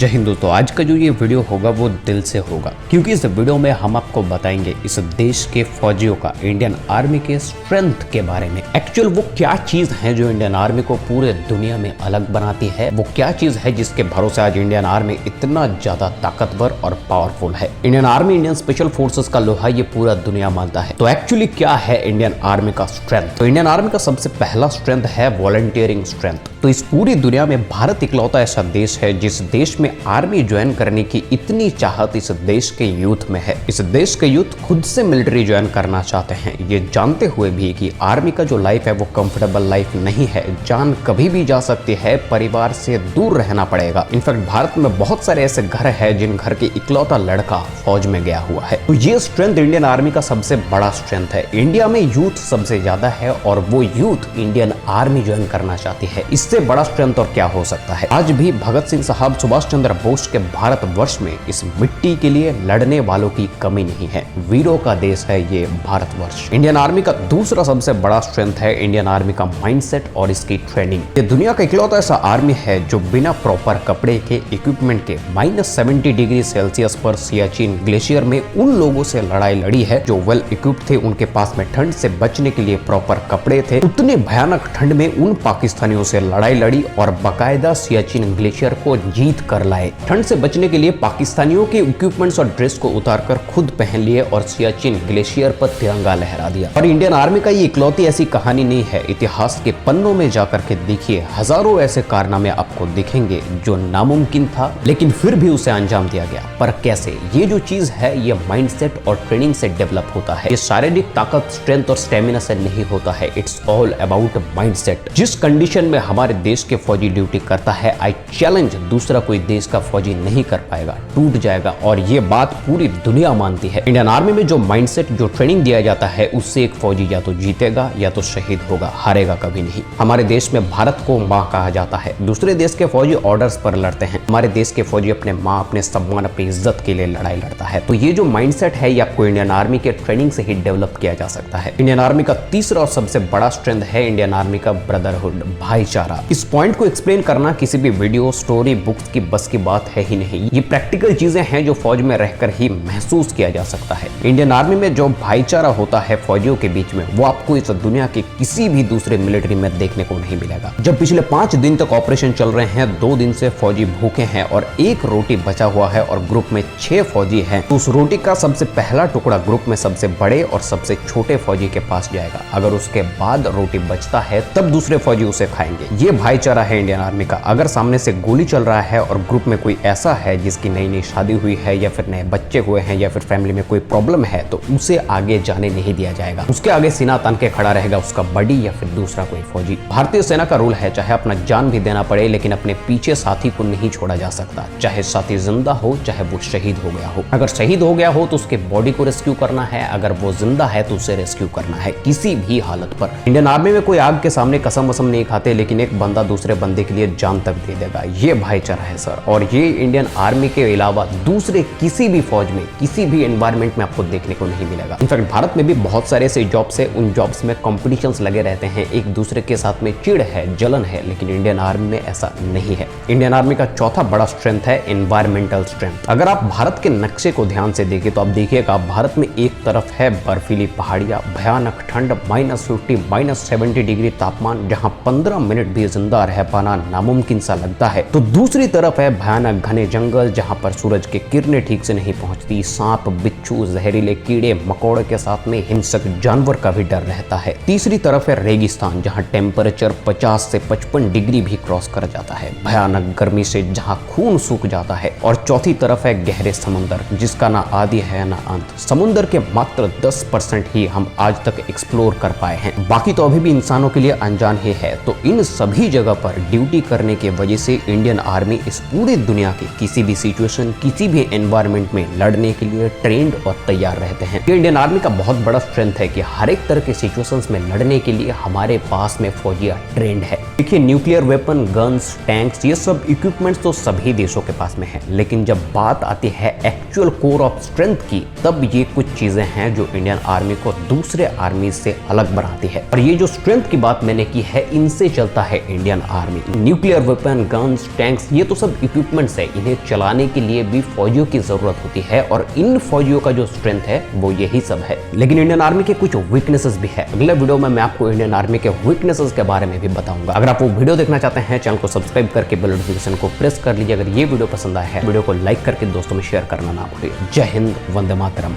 जय हिंद दोस्तों, आज का जो ये वीडियो होगा वो दिल से होगा क्योंकि इस वीडियो में हम आपको बताएंगे इस देश के फौजियों का, इंडियन आर्मी के स्ट्रेंथ के बारे में। एक्चुअल वो क्या चीज है जो इंडियन आर्मी को पूरे दुनिया में अलग बनाती है, वो क्या चीज है जिसके भरोसे आज इंडियन आर्मी इतना ज्यादा ताकतवर और पावरफुल है। Indian army, Indian special forces का लोहा ये पूरा दुनिया मानता है। तो एक्चुअली क्या है इंडियन आर्मी का स्ट्रेंथ? तो इंडियन आर्मी का सबसे पहला स्ट्रेंथ है वॉलंटियरिंग स्ट्रेंथ। तो इस पूरी दुनिया में भारत इकलौता ऐसा देश है जिस देश में आर्मी ज्वाइन करने की इतनी चाहत इस देश के यूथ में है। इस देश के यूथ खुद से मिलिट्री ज्वाइन करना चाहते हैं, ये जानते हुए भी कि आर्मी का जो लाइफ है वो कंफर्टेबल लाइफ नहीं है। जान कभी भी जा सकती है, परिवार से दूर रहना पड़ेगा। इनफैक्ट भारत में बहुत सारे ऐसे घर है जिन घर के इकलौता लड़का फौज में गया हुआ है। तो ये स्ट्रेंथ इंडियन आर्मी का सबसे बड़ा स्ट्रेंथ है। इंडिया में यूथ सबसे ज्यादा है और वो यूथ इंडियन आर्मी ज्वाइन करना चाहती है। इससे बड़ा स्ट्रेंथ और क्या हो सकता है? आज भी भगत सिंह साहब, सुभाष चंद्र बोस के भारतवर्ष में इस मिट्टी के लिए लड़ने वालों की कमी नहीं है। वीरों का देश है ये भारतवर्ष। इंडियन आर्मी का दूसरा सबसे बड़ा स्ट्रेंथ है इंडियन आर्मी का माइंडसेट और इसकी ट्रेनिंग। ये दुनिया का इकलौता ऐसा आर्मी है जो बिना प्रॉपर कपड़े के, इक्विपमेंट के -70 डिग्री सेल्सियस पर सियाचिन ग्लेशियर में उन लोगों से लड़ाई लड़ी है जो वेल इक्विप्ड थे। उनके पास में ठंड से बचने के लिए प्रॉपर कपड़े थे। उतने भयानक ठंड में उन पाकिस्तानियों से लड़ाई लड़ी और बाकायदा सियाचिन ग्लेशियर को जीत कर लाए। ठंड से बचने के लिए पाकिस्तानियों के इक्विपमेंट्स और ड्रेस को उतारकर खुद पहन लिए और सियाचिन ग्लेशियर पर तिरंगा लहरा दिया। और इंडियन आर्मी का ये इकलौती ऐसी कहानी नहीं है। इतिहास के पन्नों में जाकर के देखिए, हजारों ऐसे कारनामे आपको दिखेंगे जो नामुमकिन था लेकिन फिर भी उसे अंजाम दिया गया। पर कैसे? ये जो चीज है ये माइंडसेट और ट्रेनिंग से डेवलप होता है। ये शारीरिक ताकत, स्ट्रेंथ और स्टेमिना से नहीं होता है। It's all about mindset. जिस कंडीशन में हमारे देश के फौजी ड्यूटी करता है, आई चैलेंज दूसरा कोई देश का फौजी नहीं कर पाएगा, टूट जाएगा। और ये बात पूरी दुनिया मानती है। इंडियन आर्मी में जो माइंडसेट, जो ट्रेनिंग दिया जाता है, उससे एक फौजी या तो जीतेगा या तो शहीद होगा, हारेगा कभी नहीं। हमारे देश में भारत को माँ कहा जाता है। दूसरे देश के फौजी ऑर्डर्स पर लड़ते हैं। हमारे देश के फौजी अपने माँ, अपने सम्मान, अपनी इज्जत के लिए लड़ाई लड़ता है। तो ये जो माइंडसेट है ये आपको इंडियन आर्मी के ट्रेनिंग से ही डेवलप किया जा सकता है। इंडियन आर्मी का तीसरा और सबसे बड़ा स्ट्रेंथ है इंडियन आर्मी का ब्रदरहुड, भाईचारा। इस पॉइंट को एक्सप्लेन करना किसी भी वीडियो, स्टोरी, बुक्स की बस की बात है ही नहीं। ये प्रैक्टिकल चीजें हैं जो फौज में रहकर ही महसूस किया जा सकता है। इंडियन आर्मी में जो भाईचारा होता है फौजियों के बीच में, वो आपको इस दुनिया के किसी भी दूसरे मिलिट्री में देखने को नहीं मिलेगा। जब पिछले 5 दिन तक ऑपरेशन चल रहे हैं, 2 दिन से फौजी भूखे हैं और एक रोटी बचा हुआ है और ग्रुप में 6 फौजी हैं, तो उस रोटी का सबसे पहला टुकड़ा ग्रुप में सबसे बड़े और सबसे छोटे फौजी के पास जाएगा। अगर उसके बाद रोटी बचता है तब दूसरे फौजी उसे खाएंगे। ये भाईचारा है इंडियन आर्मी का। अगर सामने से गोली चल रहा है और ग्रुप में कोई ऐसा है जिसकी नई नई शादी हुई है या फिर नए बच्चे हुए हैं या फिर फैमिली में कोई प्रॉब्लम है, तो उसे आगे जाने नहीं दिया जाएगा। उसके आगे सीना तान के खड़ा रहेगा उसका बड़ी या फिर दूसरा कोई फौजी। भारतीय सेना का रूल है, चाहे अपना जान भी देना पड़े लेकिन अपने पीछे साथी को नहीं छोड़ा जा सकता। चाहे साथी जिंदा हो, चाहे वो शहीद हो गया हो। अगर शहीद हो गया हो तो उसके बॉडी को रेस्क्यू करना है, अगर वो जिंदा है तो उसे रेस्क्यू करना है, किसी भी हालत पर। इंडियन आर्मी में कोई आग के सामने कसम वसम नहीं खाते, लेकिन एक बंदा दूसरे बंदे के लिए जान तक दे देगा। ये भाईचारा है सर। और ये इंडियन आर्मी के अलावा दूसरे किसी भी फौज में, किसी भी एनवायरमेंट में आपको देखने को नहीं मिलेगा। इनफैक्ट भारत में भी बहुत सारे ऐसे जॉब्स है, उन जॉब्स में कॉम्पिटिशन्स लगे रहते हैं, एक दूसरे के साथ में चिढ़ है, जलन है, लेकिन इंडियन आर्मी में ऐसा नहीं है। इंडियन आर्मी का चौथा बड़ा स्ट्रेंथ है एनवायरमेंटल स्ट्रेंथ। अगर आप भारत के नक्शे को ध्यान से देखें तो आप देखिएगा भारत में एक तरफ है बर्फीली पहाड़ियां, भयानक ठंड, -50, -70 डिग्री तापमान, जहां 15 मिनट भी जिंदा रह पाना नामुमकिन सा लगता है। तो दूसरी तरफ है भयानक घने जंगल जहां पर सूरज की किरणें ठीक से नहीं पहुंचती, सांप, बिच्छू, जहरीले कीड़े मकोड़े के साथ में हिंसक जानवर का भी डर रहता है। तीसरी तरफ है रेगिस्तान जहां टेम्परेचर 50 से 55 डिग्री भी क्रॉस कर जाता है, भयानक गर्मी से जहां खून सूख जाता है। और चौथी तरफ है गहरे समुद्र जिसका ना आदि है ना अंत। समुद्र के मात्र 10% ही हम आज तक एक्सप्लोर कर पाए हैं, बाकी तो अभी भी इंसानों के लिए अनजान ही है। तो इन सभी जगह पर ड्यूटी करने की वजह से इंडियन आर्मी इस पूरी दुनिया के किसी भी सिचुएशन, किसी भी एनवायरनमेंट में लड़ने के लिए ट्रेंड और तैयार रहते हैं। इंडियन आर्मी का बहुत बड़ा स्ट्रेंथ है कि हर एक तरह के सिचुएशंस में लड़ने के लिए हमारे पास में फौजियां ट्रेंड है। देखिए, न्यूक्लियर वेपन, गन्स, टैंक्स, ये सब इक्विपमेंट्स तो सभी देशों के पास में है, लेकिन जब बात आती है एक्चुअल कोर ऑफ स्ट्रेंथ की, तब ये कुछ चीजें हैं जो इंडियन आर्मी को दूसरे आर्मी से अलग बनाती है। और ये जो स्ट्रेंथ की बात मैंने की है, इनसे चलता है Indian army. Nuclear weapon, guns, tanks, ये तो सब इक्विपमेंट्स है, इन्हें चलाने के लिए भी फौजियों की जरूरत होती है और इन फौजियों का जो स्ट्रेंथ है वो यही सब है। लेकिन इंडियन आर्मी के कुछ वीकनेसेस भी है। अगले वीडियो में मैं आपको इंडियन आर्मी के वीकनेसेस के बारे में भी बताऊंगा। अगर आप वो वीडियो देखना चाहते हैं, चैनल को सब्सक्राइब करके बेल नोटिफिकेशन को प्रेस कर लीजिए। अगर ये वीडियो पसंद आया है, वीडियो को लाइक करके दोस्तों में शेयर करना ना भूलिए। जय हिंद, वंदे मातरम।